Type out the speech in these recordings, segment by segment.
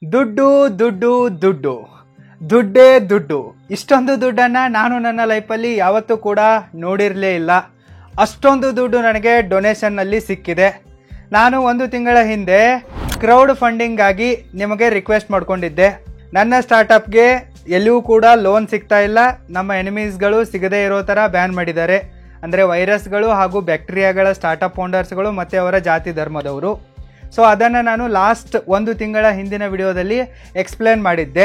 ದುಡ್ಡು ದುಡ್ಡು ದುಡ್ಡು ದುಡ್ಡೇ ದುಡ್ಡು. ಇಷ್ಟೊಂದು ದುಡ್ಡನ್ನು ನಾನು ನನ್ನ ಲೈಫಲ್ಲಿ ಯಾವತ್ತೂ ಕೂಡ ನೋಡಿರಲೇ ಇಲ್ಲ. ಅಷ್ಟೊಂದು ದುಡ್ಡು ನನಗೆ ಡೊನೇಷನ್ನಲ್ಲಿ ಸಿಕ್ಕಿದೆ. ನಾನು ಒಂದು ತಿಂಗಳ ಹಿಂದೆ ಕ್ರೌಡ್ ಫಂಡಿಂಗಾಗಿ ನಿಮಗೆ ರಿಕ್ವೆಸ್ಟ್ ಮಾಡ್ಕೊಂಡಿದ್ದೆ. ನನ್ನ ಸ್ಟಾರ್ಟಪ್ಗೆ ಎಲ್ಲಿಯೂ ಕೂಡ ಲೋನ್ ಸಿಗ್ತಾ ಇಲ್ಲ. ನಮ್ಮ ಎನಿಮೀಸ್ಗಳು ಸಿಗದೇ ಇರೋ ಥರ ಬ್ಯಾನ್ ಮಾಡಿದ್ದಾರೆ. ಅಂದರೆ ವೈರಸ್ಗಳು ಹಾಗೂ ಬ್ಯಾಕ್ಟೀರಿಯಾಗಳ ಸ್ಟಾರ್ಟಪ್ ಫೌಂಡರ್ಸ್ಗಳು ಮತ್ತು ಅವರ ಜಾತಿ ಧರ್ಮದವರು. ಸೊ ಅದನ್ನು ನಾನು ಲಾಸ್ಟ್ ಒಂದು ತಿಂಗಳ ಹಿಂದಿನ ವಿಡಿಯೋದಲ್ಲಿ ಎಕ್ಸ್ಪ್ಲೇನ್ ಮಾಡಿದ್ದೆ.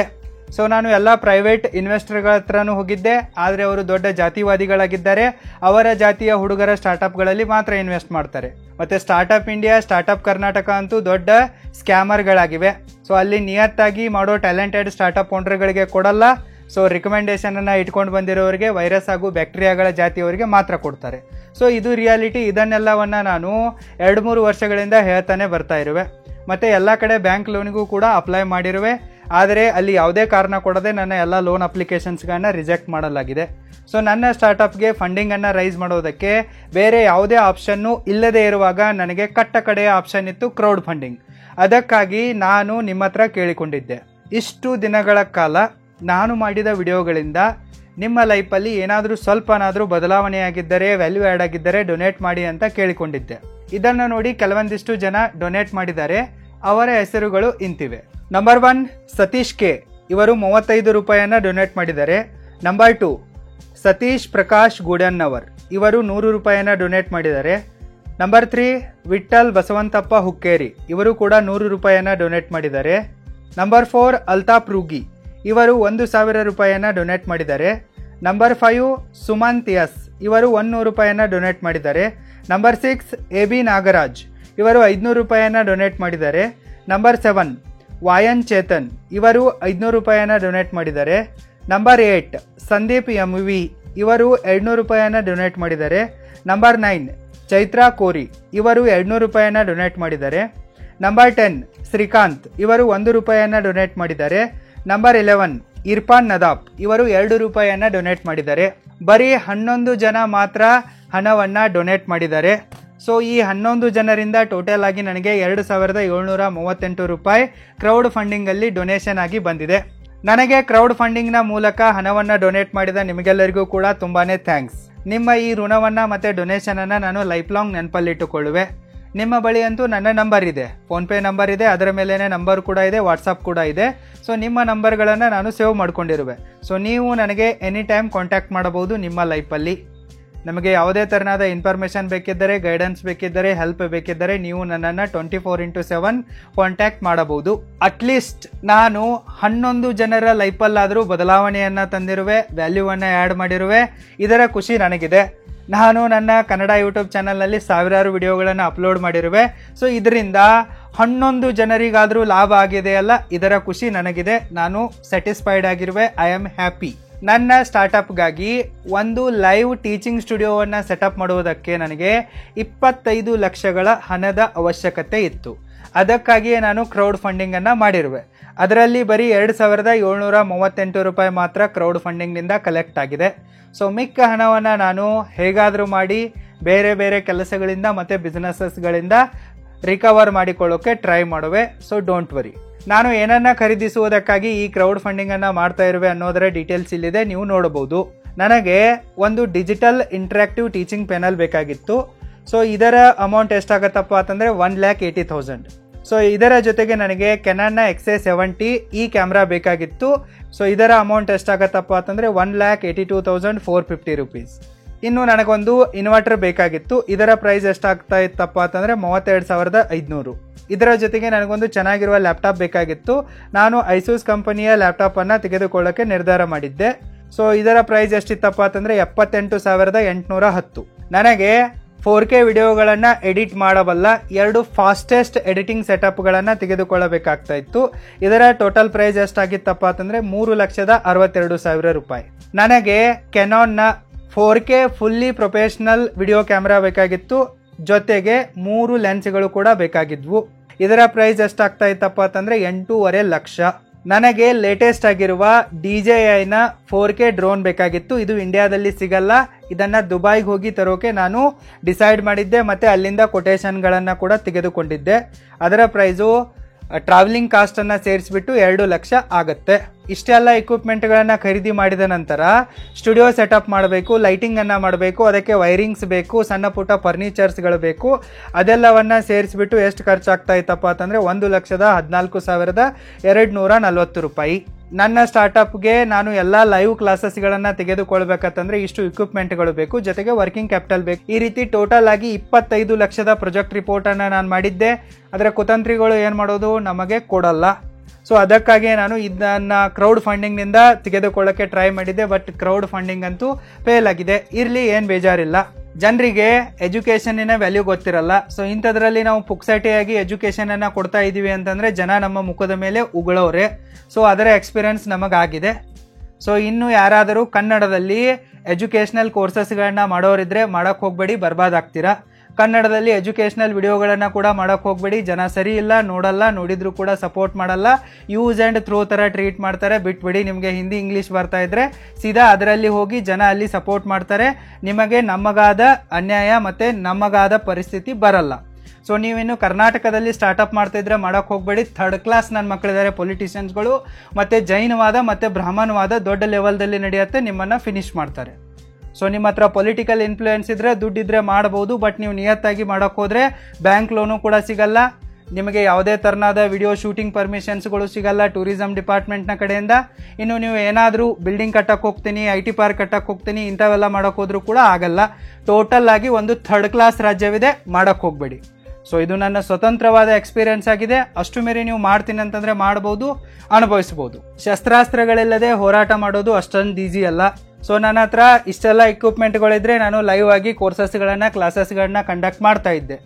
ಸೊ ನಾನು ಎಲ್ಲ ಪ್ರೈವೇಟ್ ಇನ್ವೆಸ್ಟರ್ಗಳ ಹತ್ರನೂ ಹೋಗಿದ್ದೆ. ಆದರೆ ಅವರು ದೊಡ್ಡ ಜಾತಿವಾದಿಗಳಾಗಿದ್ದಾರೆ. ಅವರ ಜಾತಿಯ ಹುಡುಗರ ಸ್ಟಾರ್ಟಪ್ಗಳಲ್ಲಿ ಮಾತ್ರ ಇನ್ವೆಸ್ಟ್ ಮಾಡ್ತಾರೆ. ಮತ್ತು ಸ್ಟಾರ್ಟಪ್ ಇಂಡಿಯಾ, ಸ್ಟಾರ್ಟಪ್ ಕರ್ನಾಟಕ ಅಂತೂ ದೊಡ್ಡ ಸ್ಕ್ಯಾಮರ್ಗಳಾಗಿವೆ. ಸೊ ಅಲ್ಲಿ ನಿಯತ್ತಾಗಿ ಮಾಡೋ ಟ್ಯಾಲೆಂಟೆಡ್ ಸ್ಟಾರ್ಟಪ್ ಫೌಂಡರ್ಗಳಿಗೆ ಕೊಡಲ್ಲ. ಸೊ ರಿಕಮೆಂಡೇಷನನ್ನು ಇಟ್ಕೊಂಡು ಬಂದಿರೋರಿಗೆ ವೈರಸ್ ಹಾಗೂ ಬ್ಯಾಕ್ಟೀರಿಯಾಗಳ ಜಾತಿಯವರಿಗೆ ಮಾತ್ರ ಕೊಡ್ತಾರೆ. ಸೊ ಇದು ರಿಯಾಲಿಟಿ. ಇದನ್ನೆಲ್ಲವನ್ನು ನಾನು 2-3 ವರ್ಷಗಳಿಂದ ಹೇಳ್ತಾನೆ ಬರ್ತಾ ಇರುವೆ. ಮತ್ತು ಎಲ್ಲ ಕಡೆ ಬ್ಯಾಂಕ್ ಲೋನಿಗೂ ಕೂಡ ಅಪ್ಲೈ ಮಾಡಿರುವೆ. ಆದರೆ ಅಲ್ಲಿ ಯಾವುದೇ ಕಾರಣ ಕೊಡದೆ ನನ್ನ ಎಲ್ಲ ಲೋನ್ ಅಪ್ಲಿಕೇಶನ್ಸ್ಗಳನ್ನ ರಿಜೆಕ್ಟ್ ಮಾಡಲಾಗಿದೆ. ಸೊ ನನ್ನ ಸ್ಟಾರ್ಟಪ್ಗೆ ಫಂಡಿಂಗನ್ನು ರೈಸ್ ಮಾಡೋದಕ್ಕೆ ಬೇರೆ ಯಾವುದೇ ಆಪ್ಷನ್ನು ಇಲ್ಲದೇ ಇರುವಾಗ ನನಗೆ ಕಟ್ಟ ಕಡೆಯ ಆಪ್ಷನ್ ಇತ್ತು ಕ್ರೌಡ್ ಫಂಡಿಂಗ್. ಅದಕ್ಕಾಗಿ ನಾನು ನಿಮ್ಮ ಹತ್ರ ಕೇಳಿಕೊಂಡಿದ್ದೆ, ಇಷ್ಟು ದಿನಗಳ ಕಾಲ ನಾನು ಮಾಡಿದ ವಿಡಿಯೋಗಳಿಂದ ನಿಮ್ಮ ಲೈಫಲ್ಲಿ ಏನಾದರೂ ಸ್ವಲ್ಪನಾದರೂ ಬದಲಾವಣೆಯಾಗಿದ್ದರೆ, ವ್ಯಾಲ್ಯೂ ಆ್ಯಡ್ ಆಗಿದ್ದರೆ ಡೊನೇಟ್ ಮಾಡಿ ಅಂತ ಕೇಳಿಕೊಂಡಿದ್ದೆ. ಇದನ್ನು ನೋಡಿ ಕೆಲವೊಂದಿಷ್ಟು ಜನ ಡೊನೇಟ್ ಮಾಡಿದ್ದಾರೆ. ಅವರ ಹೆಸರುಗಳು ಇಂತಿವೆ. ನಂಬರ್ 1 ಸತೀಶ್ ಕೆ, ಇವರು 35 ರೂಪಾಯಿಯನ್ನು ಡೊನೇಟ್ ಮಾಡಿದ್ದಾರೆ. ನಂಬರ್ 2 ಸತೀಶ್ ಪ್ರಕಾಶ್ ಗೂಡನ್ನವರ್, ಇವರು 100 ರೂಪಾಯಿಯನ್ನು ಡೊನೇಟ್ ಮಾಡಿದ್ದಾರೆ. ನಂಬರ್ 3 ವಿಠಲ್ ಬಸವಂತಪ್ಪ ಹುಕ್ಕೇರಿ, ಇವರು ಕೂಡ 100 ರೂಪಾಯಿಯನ್ನು ಡೊನೇಟ್ ಮಾಡಿದ್ದಾರೆ. ನಂಬರ್ 4 ಅಲ್ತಾಫ್ ರೂಗಿ, ಇವರು 1000 ರೂಪಾಯಿಯನ್ನು ಡೊನೇಟ್ ಮಾಡಿದ್ದಾರೆ. ನಂಬರ್ 5 ಸುಮಂತ್ ಎಸ್, ಇವರು 100 ರೂಪಾಯಿಯನ್ನು ಡೊನೇಟ್ ಮಾಡಿದ್ದಾರೆ. ನಂಬರ್ 6 AB ನಾಗರಾಜ್, ಇವರು 500 ರೂಪಾಯಿಯನ್ನು ಡೊನೇಟ್ ಮಾಡಿದ್ದಾರೆ. ನಂಬರ್ 7 ವಾಯನ್ ಚೇತನ್, ಇವರು 500 ರೂಪಾಯಿಯನ್ನು ಡೊನೇಟ್ ಮಾಡಿದ್ದಾರೆ. ನಂಬರ್ 8 ಸಂದೀಪ್ MV, ಇವರು 200 ರೂಪಾಯಿಯನ್ನು ಡೊನೇಟ್ ಮಾಡಿದ್ದಾರೆ. ನಂಬರ್ 9 ಚೈತ್ರಾ ಕೋರಿ, ಇವರು 200 ರೂಪಾಯಿಯನ್ನು ಡೊನೇಟ್ ಮಾಡಿದ್ದಾರೆ. ನಂಬರ್ 10 ಶ್ರೀಕಾಂತ್, ಇವರು 1 ರೂಪಾಯಿಯನ್ನು ಡೊನೇಟ್ ಮಾಡಿದ್ದಾರೆ. ನಂಬರ್ 11 ಇರ್ಫಾನ್ ನದಾಫ್, ಇವರು 2 ರೂಪಾಯಿಯನ್ನು ಡೊನೇಟ್ ಮಾಡಿದ್ದಾರೆ. ಬರೀ 11 ಜನ ಮಾತ್ರ ಹಣವನ್ನು ಡೊನೇಟ್ ಮಾಡಿದ್ದಾರೆ. ಸೊ ಈ 11 ಜನರಿಂದ ಟೋಟಲ್ ಆಗಿ ನನಗೆ 2738 ರೂಪಾಯಿ ಕ್ರೌಡ್ ಫಂಡಿಂಗಲ್ಲಿ ಡೊನೇಷನ್ ಆಗಿ ಬಂದಿದೆ. ನನಗೆ ಕ್ರೌಡ್ ಫಂಡಿಂಗ್ನ ಮೂಲಕ ಹಣವನ್ನು ಡೊನೇಟ್ ಮಾಡಿದ ನಿಮಗೆಲ್ಲರಿಗೂ ಕೂಡ ತುಂಬಾ ಥ್ಯಾಂಕ್ಸ್. ನಿಮ್ಮ ಈ ಋಣವನ್ನು ಮತ್ತು ಡೊನೇಷನನ್ನು ನಾನು ಲೈಫ್ ಲಾಂಗ್ ನೆನಪಲ್ಲಿಟ್ಟುಕೊಳ್ಳುವೆ. ನಿಮ್ಮ ಬಳಿ ಅಂತೂ ನನ್ನ ನಂಬರ್ ಇದೆ, ಫೋನ್ಪೇ ನಂಬರ್ ಇದೆ, ಅದರ ಮೇಲೇ ನಂಬರ್ ಕೂಡ ಇದೆ, ವಾಟ್ಸಪ್ ಕೂಡ ಇದೆ. ಸೊ ನಿಮ್ಮ ನಂಬರ್ಗಳನ್ನು ನಾನು ಸೇವ್ ಮಾಡ್ಕೊಂಡಿರುವೆ. ಸೊ ನೀವು ನನಗೆ ಎನಿ ಟೈಮ್ ಕಾಂಟ್ಯಾಕ್ಟ್ ಮಾಡಬಹುದು. ನಿಮ್ಮ ಲೈಫಲ್ಲಿ ನಮಗೆ ಯಾವುದೇ ಥರನಾದ ಇನ್ಫಾರ್ಮೇಷನ್ ಬೇಕಿದ್ದರೆ, ಗೈಡೆನ್ಸ್ ಬೇಕಿದ್ದರೆ, ಹೆಲ್ಪ್ ಬೇಕಿದ್ದರೆ ನೀವು ನನ್ನನ್ನು 24x7 ಕಾಂಟ್ಯಾಕ್ಟ್ ಮಾಡಬಹುದು. ಅಟ್ಲೀಸ್ಟ್ ನಾನು 11 ಜನರ ಲೈಫಲ್ಲಾದರೂ ಬದಲಾವಣೆಯನ್ನು ತಂದಿರುವೆ, ವ್ಯಾಲ್ಯೂವನ್ನು ಆ್ಯಡ್ ಮಾಡಿರುವೆ. ಇದರ ಖುಷಿ ನನಗಿದೆ. ನಾನು ನನ್ನ ಕನ್ನಡ ಯೂಟ್ಯೂಬ್ ಚಾನಲ್ನಲ್ಲಿ ಸಾವಿರಾರು ವಿಡಿಯೋಗಳನ್ನು ಅಪ್ಲೋಡ್ ಮಾಡಿರುವೆ. ಸೊ ಇದರಿಂದ 11 ಜನರಿಗಾದರೂ ಲಾಭ ಆಗಿದೆಯಲ್ಲ, ಇದರ ಖುಷಿ ನನಗಿದೆ. ನಾನು ಸ್ಯಾಟಿಸ್ಫೈಡ್ ಆಗಿರುವೆ. I am happy. ನನ್ನ ಸ್ಟಾರ್ಟಪ್ಗಾಗಿ ಒಂದು ಲೈವ್ ಟೀಚಿಂಗ್ ಸ್ಟುಡಿಯೋವನ್ನು ಸೆಟಪ್ ಮಾಡುವುದಕ್ಕೆ ನನಗೆ 25 ಲಕ್ಷಗಳ ಹಣದ ಅವಶ್ಯಕತೆ ಇತ್ತು. ಅದಕ್ಕಾಗಿಯೇ ನಾನು ಕ್ರೌಡ್ ಫಂಡಿಂಗನ್ನು ಮಾಡಿರುವೆ. ಅದರಲ್ಲಿ ಬರೀ 2738 ರೂಪಾಯಿ ಮಾತ್ರ ಕ್ರೌಡ್ ಫಂಡಿಂಗ್ನಿಂದ ಕಲೆಕ್ಟ್ ಆಗಿದೆ. ಸೊ ಮಿಕ್ಕ ಹಣವನ್ನು ನಾನು ಹೇಗಾದರೂ ಮಾಡಿ ಬೇರೆ ಬೇರೆ ಕೆಲಸಗಳಿಂದ ಮತ್ತು ಬಿಸ್ನೆಸಸ್ಗಳಿಂದ ರಿಕವರ್ ಮಾಡಿಕೊಳ್ಳೋಕ್ಕೆ ಟ್ರೈ ಮಾಡುವೆ. So don't worry. ನಾನು ಏನನ್ನ ಖರೀದಿಸುವುದಕ್ಕಾಗಿ ಈ ಕ್ರೌಡ್ ಫಂಡಿಂಗನ್ನು ಮಾಡ್ತಾ ಇರುವೆ ಅನ್ನೋದರ ಡೀಟೇಲ್ಸ್ ಇಲ್ಲಿದೆ, ನೀವು ನೋಡಬಹುದು. ನನಗೆ ಒಂದು ಡಿಜಿಟಲ್ ಇಂಟ್ರಾಕ್ಟಿವ್ ಟೀಚಿಂಗ್ ಪ್ಯಾನಲ್ ಬೇಕಾಗಿತ್ತು. ಸೊ ಇದರ ಅಮೌಂಟ್ ಎಷ್ಟಾಗತ್ತಪ್ಪ ಅಂತಂದರೆ 1,80,000. ಸೊ ಇದರ ಜೊತೆಗೆ ನನಗೆ ಕೆನಾನ್ನ XA70 ಈ ಕ್ಯಾಮ್ರಾ ಬೇಕಾಗಿತ್ತು. ಸೊ ಇದರ ಅಮೌಂಟ್ ಎಷ್ಟಾಗತ್ತಪ್ಪ ಅಂತಂದರೆ 1,82,450 ರೂಪೀಸ್. ಇನ್ನು ನನಗೊಂದು ಇನ್ವರ್ಟರ್ ಬೇಕಾಗಿತ್ತು. ಇದರ ಪ್ರೈಸ್ ಎಷ್ಟಾಗ್ತಾ ಇತ್ತಪ್ಪ ಅಂತಂದರೆ 32,500. ಇದರ ಜೊತೆಗೆ ನನಗೊಂದು ಚೆನ್ನಾಗಿರುವ ಲ್ಯಾಪ್ಟಾಪ್ ಬೇಕಾಗಿತ್ತು. ನಾನು ಐಸೂಸ್ ಕಂಪನಿಯ ಲ್ಯಾಪ್ಟಾಪನ್ನು ತೆಗೆದುಕೊಳ್ಳೋಕ್ಕೆ ನಿರ್ಧಾರ ಮಾಡಿದ್ದೆ. ಸೊ ಇದರ ಪ್ರೈಸ್ ಎಷ್ಟಿತ್ತಪ್ಪ ಅಂತಂದರೆ 78,810. ನನಗೆ 4K ವಿಡಿಯೋಗಳನ್ನು ಎಡಿಟ್ ಮಾಡಬಲ್ಲ 2 ಫಾಸ್ಟೆಸ್ಟ್ ಎಡಿಟಿಂಗ್ ಸೆಟಪ್ಗಳನ್ನು ತೆಗೆದುಕೊಳ್ಳಬೇಕಾಗ್ತಾ ಇತ್ತು. ಇದರ ಟೋಟಲ್ ಪ್ರೈಸ್ ಎಷ್ಟಾಗಿತ್ತಪ್ಪ ಅಂತಂದರೆ 3,62,000 ರೂಪಾಯಿ. ನನಗೆ ಕೆನಾನ್ನ 4K fully professional video camera ಬೇಕಾಗಿತ್ತು. ಜೊತೆಗೆ 3 ಲೆನ್ಸ್ಗಳು ಕೂಡ ಬೇಕಾಗಿದ್ವು. ಇದರ ಪ್ರೈಸ್ ಎಷ್ಟಾಗ್ತಾ ಇತ್ತಪ್ಪ ಅಂತಂದರೆ 8.5 ಲಕ್ಷ. ನನಗೆ ಲೇಟೆಸ್ಟ್ ಆಗಿರುವ DJIನ 4K ಡ್ರೋನ್ ಬೇಕಾಗಿತ್ತು. ಇದು ಇಂಡಿಯಾದಲ್ಲಿ ಸಿಗಲ್ಲ. ಇದನ್ನು ದುಬೈಗೆ ಹೋಗಿ ತರೋಕೆ ನಾನು ಡಿಸೈಡ್ ಮಾಡಿದ್ದೆ ಮತ್ತು ಅಲ್ಲಿಂದ ಕೊಟೇಶನ್ಗಳನ್ನು ಕೂಡ ತೆಗೆದುಕೊಂಡಿದ್ದೆ. ಅದರ ಪ್ರೈಸು ಟ್ರಾವೆಲಿಂಗ್ ಕಾಸ್ಟನ್ನು ಸೇರಿಸ್ಬಿಟ್ಟು 2 ಲಕ್ಷ ಆಗುತ್ತೆ. ಇಷ್ಟೆಲ್ಲ ಇಕ್ವಿಪ್ಮೆಂಟ್ಗಳನ್ನು ಖರೀದಿ ಮಾಡಿದ ನಂತರ ಸ್ಟುಡಿಯೋ ಸೆಟಪ್ ಮಾಡಬೇಕು, ಲೈಟಿಂಗನ್ನು ಮಾಡಬೇಕು, ಅದಕ್ಕೆ ವೈರಿಂಗ್ಸ್ ಬೇಕು, ಸಣ್ಣ ಪುಟ್ಟ ಫರ್ನಿಚರ್ಸ್ಗಳು ಬೇಕು. ಅದೆಲ್ಲವನ್ನು ಸೇರಿಸ್ಬಿಟ್ಟು ಎಷ್ಟು ಖರ್ಚಾಗ್ತಾ ಇತ್ತಪ್ಪ ಅಂತಂದರೆ 1,14,240 ರೂಪಾಯಿ. ನನ್ನ ಸ್ಟಾರ್ಟಪ್ಗೆ ನಾನು ಎಲ್ಲ ಲೈವ್ ಕ್ಲಾಸಸ್ಗಳನ್ನು ತೆಗೆದುಕೊಳ್ಬೇಕಂತಂದ್ರೆ ಇಷ್ಟು ಇಕ್ವಿಪ್ಮೆಂಟ್ಗಳು ಬೇಕು, ಜೊತೆಗೆ ವರ್ಕಿಂಗ್ ಕ್ಯಾಪಿಟಲ್ ಬೇಕು. ಈ ರೀತಿ ಟೋಟಲ್ ಆಗಿ 25 ಲಕ್ಷದ ಪ್ರಾಜೆಕ್ಟ್ ರಿಪೋರ್ಟನ್ನು ನಾನು ಮಾಡಿದ್ದೆ. ಅದರ ಕುತಂತ್ರಿಗಳು ಏನು ಮಾಡೋದು, ನಮಗೆ ಕೊಡಲ್ಲ. ಸೊ ಅದಕ್ಕಾಗಿ ನಾನು ಇದನ್ನು ಕ್ರೌಡ್ ಫಂಡಿಂಗ್ನಿಂದ ತೆಗೆದುಕೊಳ್ಳೋಕ್ಕೆ ಟ್ರೈ ಮಾಡಿದ್ದೆ. ಬಟ್ ಕ್ರೌಡ್ ಫಂಡಿಂಗ್ ಅಂತೂ ಫೇಲ್ ಆಗಿದೆ. ಇರಲಿ, ಏನು ಬೇಜಾರಿಲ್ಲ. ಜನರಿಗೆ ಎಜುಕೇಷನ್ನಿನ ವ್ಯಾಲ್ಯೂ ಗೊತ್ತಿರಲ್ಲ. ಸೊ ಇಂಥದ್ರಲ್ಲಿ ನಾವು ಪುಕ್ಸಟಿಯಾಗಿ ಎಜುಕೇಷನನ್ನು ಕೊಡ್ತಾ ಇದ್ದೀವಿ ಅಂತಂದರೆ ಜನ ನಮ್ಮ ಮುಖದ ಮೇಲೆ ಉಗುಳೋರೆ. ಸೊ ಅದರ ಎಕ್ಸ್ಪೀರಿಯನ್ಸ್ ನಮಗಾಗಿದೆ. ಸೊ ಇನ್ನು ಯಾರಾದರೂ ಕನ್ನಡದಲ್ಲಿ ಎಜುಕೇಷನಲ್ ಕೋರ್ಸಸ್ಗಳನ್ನ ಮಾಡೋರಿದ್ರೆ ಮಾಡೋಕ್ಕೆ ಹೋಗಬೇಡಿ, ಬರ್ಬಾದಾಗ್ತೀರಾ. ಕನ್ನಡದಲ್ಲಿ ಎಜುಕೇಷನಲ್ ವಿಡಿಯೋಗಳನ್ನು ಕೂಡ ಮಾಡೋಕ್ಕೆ ಹೋಗಬೇಡಿ. ಜನ ಸರಿ ಇಲ್ಲ, ನೋಡಲ್ಲ, ನೋಡಿದ್ರು ಕೂಡ ಸಪೋರ್ಟ್ ಮಾಡಲ್ಲ, ಯೂಸ್ ಆ್ಯಂಡ್ ಥ್ರೋ ಥರ ಟ್ರೀಟ್ ಮಾಡ್ತಾರೆ. ಬಿಟ್ಬಿಡಿ. ನಿಮಗೆ ಹಿಂದಿ ಇಂಗ್ಲೀಷ್ ಬರ್ತಾ ಇದ್ರೆ ಸೀದಾ ಅದರಲ್ಲಿ ಹೋಗಿ, ಜನ ಅಲ್ಲಿ ಸಪೋರ್ಟ್ ಮಾಡ್ತಾರೆ. ನಿಮಗೆ ನಮಗಾದ ಅನ್ಯಾಯ ಮತ್ತು ನಮಗಾದ ಪರಿಸ್ಥಿತಿ ಬರಲ್ಲ. ಸೊ ನೀವಿನ್ನು ಕರ್ನಾಟಕದಲ್ಲಿ ಸ್ಟಾರ್ಟಪ್ ಮಾಡ್ತಾ ಇದ್ರೆ ಮಾಡೋಕ್ಕೆ ಹೋಗಬೇಡಿ. ಥರ್ಡ್ ಕ್ಲಾಸ್ ನನ್ನ ಮಕ್ಕಳಿದ್ದಾರೆ ಪೊಲಿಟಿಷಿಯನ್ಸ್ಗಳು, ಮತ್ತು ಜೈನವಾದ ಮತ್ತು ಬ್ರಾಹ್ಮಣವಾದ ದೊಡ್ಡ ಲೆವೆಲ್ದಲ್ಲಿ ನಡೆಯುತ್ತೆ, ನಿಮ್ಮನ್ನು ಫಿನಿಶ್ ಮಾಡ್ತಾರೆ. ಸೊ ನಿಮ್ಮ ಹತ್ರ ಪೊಲಿಟಿಕಲ್ ಇನ್ಫ್ಲೂಯೆನ್ಸ್ ಇದ್ದರೆ, ದುಡ್ಡಿದ್ರೆ ಮಾಡ್ಬೋದು. ಬಟ್ ನೀವು ನಿಯತ್ತಾಗಿ ಮಾಡೋಕ್ಕೆ ಹೋದರೆ ಬ್ಯಾಂಕ್ ಲೋನು ಕೂಡ ಸಿಗಲ್ಲ, ನಿಮಗೆ ಯಾವುದೇ ಥರನಾದ ವಿಡಿಯೋ ಶೂಟಿಂಗ್ ಪರ್ಮಿಷನ್ಸ್ಗಳು ಸಿಗಲ್ಲ ಟೂರಿಸಂ ಡಿಪಾರ್ಟ್ಮೆಂಟ್ನ ಕಡೆಯಿಂದ. ಇನ್ನು ನೀವು ಏನಾದರೂ ಬಿಲ್ಡಿಂಗ್ ಕಟ್ಟಕ್ಕೆ ಹೋಗ್ತೀನಿ, IT ಪಾರ್ಕ್ ಕಟ್ಟಕ್ಕೆ ಹೋಗ್ತೀನಿ, ಇಂಥವೆಲ್ಲ ಮಾಡೋಕ್ಕೆ ಹೋದ್ರೂ ಕೂಡ ಆಗಲ್ಲ. ಟೋಟಲ್ ಆಗಿ ಒಂದು ಥರ್ಡ್ ಕ್ಲಾಸ್ ರಾಜ್ಯವಿದೆ, ಮಾಡೋಕ್ಕೆ ಹೋಗಬೇಡಿ. ಸೊ ಇದು ನನ್ನ ಸ್ವತಂತ್ರವಾದ ಎಕ್ಸ್ಪೀರಿಯನ್ಸ್ ಆಗಿದೆ. ಅಷ್ಟು ಮೇರೆ ನೀವು ಮಾಡ್ತೀನಿ ಅಂತಂದರೆ ಮಾಡ್ಬೋದು, ಅನುಭವಿಸ್ಬೋದು. ಶಸ್ತ್ರಾಸ್ತ್ರಗಳಿಲ್ಲದೆ ಹೋರಾಟ ಮಾಡೋದು ಅಷ್ಟೊಂದು ಈಸಿ ಅಲ್ಲ. ಸೊ ನನ್ನ ಹತ್ರ ಇಷ್ಟೆಲ್ಲ ಇಕ್ವಿಪ್ಮೆಂಟ್ಗಳಿದ್ರೆ ನಾನು ಲೈವ್ ಆಗಿ ಕೋರ್ಸಸ್ಗಳನ್ನು, ಕ್ಲಾಸಸ್ಗಳನ್ನ ಕಂಡಕ್ಟ್ ಮಾಡ್ತಾ ಇದ್ದೆ.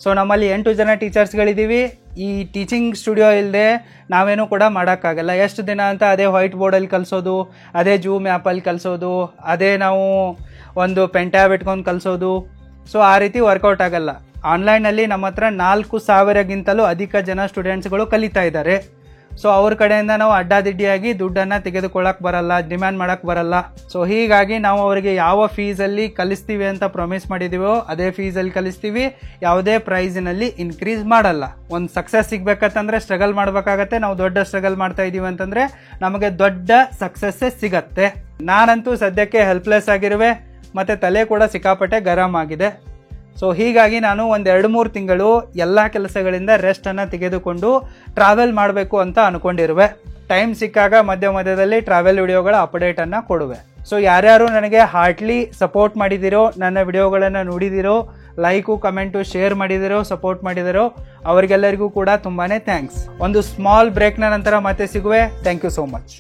ಸೊ ನಮ್ಮಲ್ಲಿ 8 ಜನ ಟೀಚರ್ಸ್ಗಳಿದ್ದೀವಿ. ಈ ಟೀಚಿಂಗ್ ಸ್ಟುಡಿಯೋ ಇಲ್ಲದೆ ನಾವೇನೂ ಕೂಡ ಮಾಡೋಕ್ಕಾಗಲ್ಲ. ಎಷ್ಟು ದಿನ ಅಂತ ಅದೇ ವೈಟ್ ಬೋರ್ಡಲ್ಲಿ ಕಲಿಸೋದು, ಅದೇ ಜೂಮ್ ಆ್ಯಪಲ್ಲಿ ಕಲಿಸೋದು, ಅದೇ ನಾವು ಒಂದು ಪೆನ್ ಟ್ಯಾಬ್ ಇಟ್ಕೊಂಡು ಕಲಿಸೋದು. ಸೊ ಆ ರೀತಿ ವರ್ಕೌಟ್ ಆಗಲ್ಲ. ಆನ್ಲೈನಲ್ಲಿ ನಮ್ಮ ಹತ್ರ 4,000ಗಿಂತಲೂ ಅಧಿಕ ಜನ ಸ್ಟೂಡೆಂಟ್ಸ್ಗಳು ಕಲಿತಾ ಇದ್ದಾರೆ. ಸೊ ಅವ್ರ ಕಡೆಯಿಂದ ನಾವು ಅಡ್ಡಾದಿಡ್ಡಿಯಾಗಿ ದುಡ್ಡನ್ನು ತೆಗೆದುಕೊಳ್ಳಕ್ಕೆ ಬರಲ್ಲ, ಡಿಮ್ಯಾಂಡ್ ಮಾಡೋಕ್ಕೆ ಬರಲ್ಲ. ಸೊ ಹೀಗಾಗಿ ನಾವು ಅವರಿಗೆ ಯಾವ ಫೀಸಲ್ಲಿ ಕಲಿಸ್ತೀವಿ ಅಂತ ಪ್ರಾಮಿಸ್ ಮಾಡಿದ್ದೀವೋ ಅದೇ ಫೀಸಲ್ಲಿ ಕಲಿಸ್ತೀವಿ. ಯಾವುದೇ ಪ್ರೈಸಿನಲ್ಲಿ ಇನ್ಕ್ರೀಸ್ ಮಾಡಲ್ಲ. ಒಂದು ಸಕ್ಸಸ್ ಸಿಗ್ಬೇಕಂತಂದರೆ ಸ್ಟ್ರಗಲ್ ಮಾಡಬೇಕಾಗತ್ತೆ. ನಾವು ದೊಡ್ಡ ಸ್ಟ್ರಗಲ್ ಮಾಡ್ತಾ ಇದ್ದೀವಿ ಅಂತಂದರೆ ನಮಗೆ ದೊಡ್ಡ ಸಕ್ಸಸ್ಸೇ ಸಿಗತ್ತೆ. ನಾನಂತೂ ಸದ್ಯಕ್ಕೆ ಹೆಲ್ಪ್ಲೆಸ್ ಆಗಿರುವೆ, ಮತ್ತು ತಲೆ ಕೂಡ ಸಿಕ್ಕಾಪಟ್ಟೆ ಗರಂ ಆಗಿದೆ. ಸೊ ಹೀಗಾಗಿ ನಾನು ಒಂದು 2-3 ತಿಂಗಳು ಎಲ್ಲ ಕೆಲಸಗಳಿಂದ ರೆಸ್ಟನ್ನು ತೆಗೆದುಕೊಂಡು ಟ್ರಾವೆಲ್ ಮಾಡಬೇಕು ಅಂತ ಅಂದ್ಕೊಂಡಿರುವೆ. ಟೈಮ್ ಸಿಕ್ಕಾಗ ಮಧ್ಯದಲ್ಲಿ ಟ್ರಾವೆಲ್ ವಿಡಿಯೋಗಳ ಅಪ್ಡೇಟನ್ನು ಕೊಡುವೆ. ಸೊ ಯಾರ್ಯಾರು ನನಗೆ ಹಾರ್ಟ್ಲಿ ಸಪೋರ್ಟ್ ಮಾಡಿದಿರೋ, ನನ್ನ ವಿಡಿಯೋಗಳನ್ನು ನೋಡಿದಿರೋ, ಲೈಕು, ಕಮೆಂಟು, ಶೇರ್ ಮಾಡಿದಿರೋ, ಸಪೋರ್ಟ್ ಮಾಡಿದಿರೋ, ಅವರಿಗೆಲ್ಲರಿಗೂ ಕೂಡ ತುಂಬಾ ಥ್ಯಾಂಕ್ಸ್. ಒಂದು ಸ್ಮಾಲ್ ಬ್ರೇಕ್ನ ನಂತರ ಮತ್ತೆ ಸಿಗುವೆ. Thank you so much.